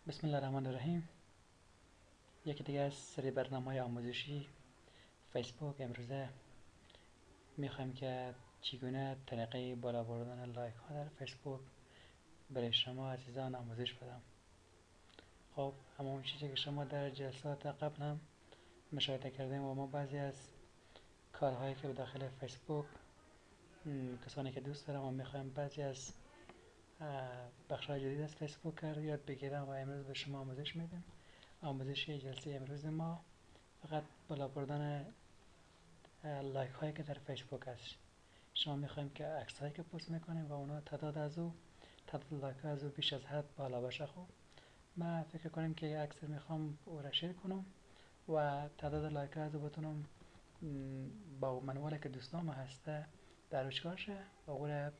بسم الله الرحمن الرحیم. یکی دیگه از سری برنامه‌های آموزشی فیسبوک. امروزه میخوایم که چگونه طریقه بالا بردن لایک ها در فیسبوک برای شما عزیزان آموزش بدم. خب همون چیزی که شما در جلسات قبل هم مشاهده کردیم و ما بعضی از کارهایی که به داخل فیسبوک کسانی که دوست دارم و میخوایم بعضی از بخش‌های جدید از فیسبوک رو یاد بگیرم و امروز به شما آموزش میدیم. آموزش جلسه امروز ما فقط بالا بردن لایک هایی که در فیسبوک هست. شما میخوایم که عکس هایی که پست میکنیم و اونا تعداد لایک از او بیش از حد بالا باشه. خب من فکر کنیم که یه عکس میخوام او را شیر کنم و تعداد لایک از او بتونم با منوالی که دوستام هسته در روشکار شه و او را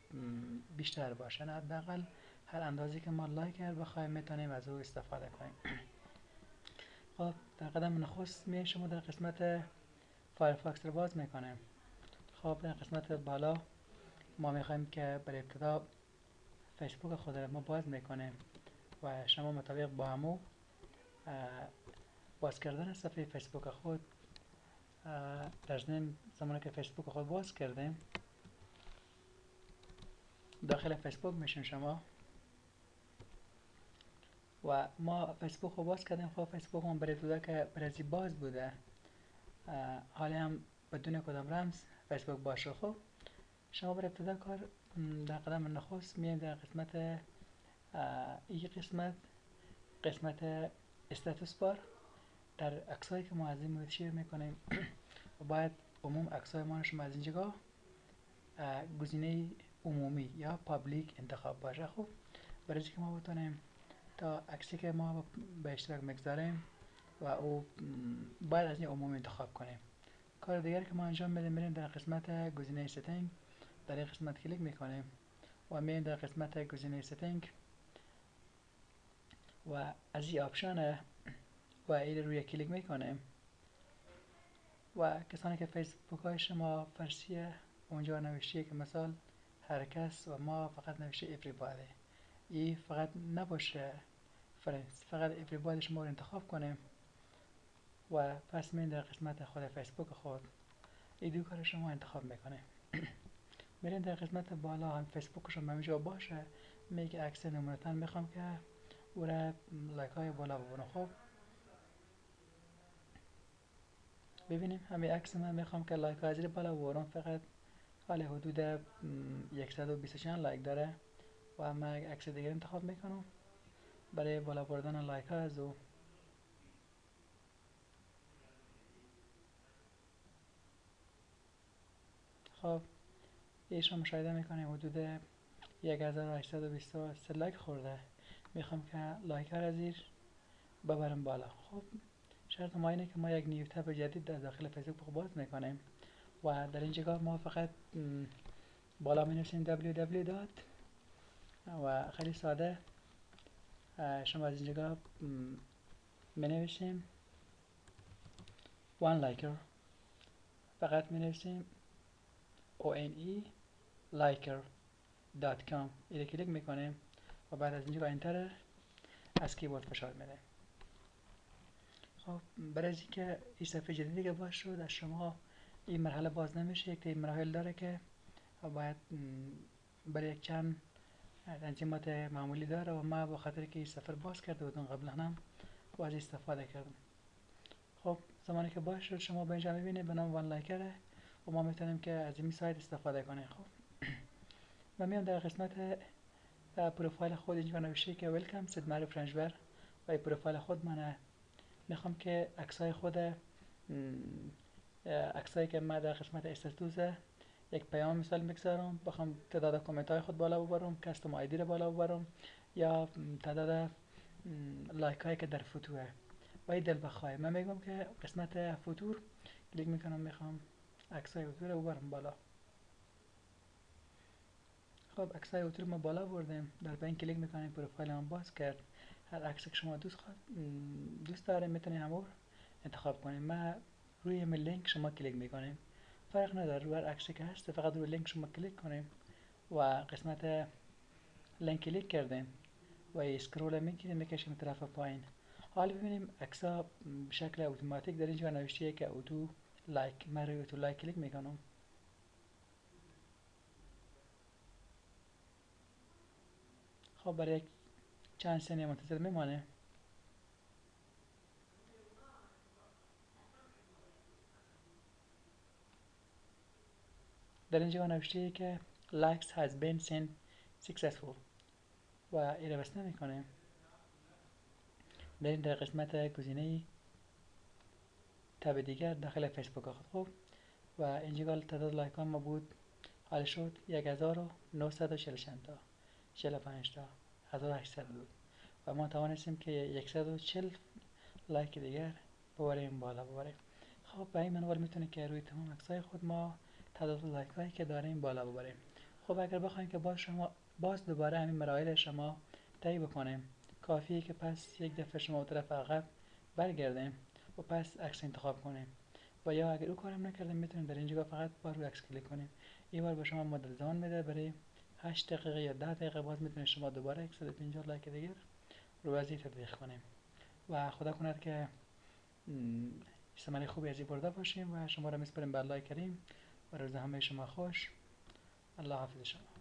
بیشتر باشه. نه حداقل هر اندازی که ما لایک بخوایم میتونیم از او استفاده کنیم. خب در قدم نخست شما در قسمت فایرفاکس رو باز میکنیم. خب در قسمت بالا ما میخوایم که برای ابتدا فیسبوک خود را ما باز میکنیم و شما مطابق با همو باز کردن صفحه فیسبوک خود در ضمن زمانی که فیسبوک خود باز کردیم داخل فیسبوک میشین شما و ما فیسبوک رو باز کردیم. خب فیسبوک ما برای ابتدا که برای باز بوده، حالی هم بدون کدام رمز فیسبوک باشه. خب شما برای ابتدا کار در قدم نخست میایم در قسمت این قسمت استاتوس بار. در عکسایی که ما از این مورد شیر میکنیم و باید عموم عکسای ما شما از اینجا گزینه عمومی یا پابلیک انتخاب باشه. خب برای اینکه ما بتونیم تا عکسی که ما به اشتراک میگذاریم و او باید از این عمومی انتخاب کنیم. کار دیگر که ما انجام میدیم در قسمت گزینه ستینگ، در این قسمت کلیک میکنیم و میایم در قسمت گزینه ستینگ و از این آپشن و این روی کلیک میکنیم و کسانی که فیسبوک های شما فارسیه اونجا نوشته که مثال هر کس و ما فقط نوشته everybody، این فقط نباشه فرنس، فقط everybody شما رو انتخاب کنیم و پس میرین در قسمت خود فیسبوک خود این دو کار شما انتخاب میکنیم. میرین در قسمت بالا هم فیسبوک شما همینجا باشه، میگه عکس نمونتن میخوام که او را لایک های بالا ببرم. خب ببینیم همین عکس من میخوام که لایک های زیر بالا ببرم، فقط حالا حدود 124 لایک داره و من عکس دیگر انتخاب میکنم برای بالا بردن لایک ها از او. خب ایشون مشاهده میکنیم حدود 1823 لایک خورده. میخوام که لایک ها را زیر ببرم بالا. خب شرط ما اینه که ما یک نیو تب جدید در داخل فیسبوک باز میکنیم و در این جگاه ما فقط بالا می نویسیم www دات و خیلی ساده شما از این جگاه می نویسیم one liker، فقط می نویسیم one liker.com، این کلیک میکنیم و بعد از اینجا انتر از کیبورد فشار میدیم. خب برای از اینکه این صفحه جدیدی که باز شد از شما این مرحله باز نمیشه، یک مراحل داره که باید برای یک چند تنظیمات معمولی داره و ما با خاطر که این صفحه باز کرده بودم قبلا هم باز استفاده کردم. خب زمانی که باز شد شما به اینجا میبینید به نام وان لایکره و ما میتونیم که از این سایت استفاده کنیم. خب و میام در قسمت پروفایل خود اینجا نوشته که ویلکام سید ماری فرنجبر و این پروفایل خود منه. میخوام که عکسای خود عکسایی که من در قسمت استاتوس یک پیام مثال میگذارم، بخوام تعداد کامنت های خود بالا ببرم، کاستوم آیدی رو بالا ببرم یا تعداد لایک هایی که در فوتوه و این دل بخواه. من میگم که قسمت فوتور کلیک میکنم، میخوام عکسای فوتور رو ببرم بالا. خب عکسای فوتور ما بالا بردیم، در بین کلیک میکنیم پروفایل هم باز کرد. هر عکسی که شما دوست داریم میتونید همون انتخاب کنیم. من روی لینک شما کلیک میکنیم، فرق نداره روی هر عکسی که هست، فقط روی لینک شما کلیک کنیم و قسمت لینک کلیک کردیم و اسکرول میگیریم میکشیم طرف پایین. حالا ببینیم عکس‌ها به شکل اتوماتیک در اینجا نوشته که اتو لایک. من روی اتو لایک کلیک میکنم. خب برای چند ثانیه منتظر میمانه. در اینجا نوشته که likes has been sent successful و ایره بس نمیکنه. بریم در قسمت گزینه تب دیگر داخل فیسبوک خود. خب و اینجا تعداد لایک ها ما بود حال شد 1946 تا 45 تا 1800 بود و ما توانستیم که 140 لایک دیگر ببریم بالا ببریم. خب به این منوال میتونه که روی تمام عکسای خود ما تعداد لایک هایی که داریم بالا ببریم. خب اگر بخوایم که باز دوباره همین مراحل شما طی بکنیم، کافیه که پس یک دفعه شما طرف عقب برگردیم و پس عکس انتخاب کنیم و یا اگر او کارم نکردیم میتونیم در اینجا فقط با روی عکس کلیک کنیم. این بار به شما مدت زمان میده برای 8 دقیقه یا 10 دقیقه باز میتونید شما دوباره 150 لایک دیگر رو از این تطبیق کنیم و خدا کند که ثمره خوبی از این برده باشیم و شما را میسپاریم به الله کریم و روز همه شما خوش. الله حافظ شما.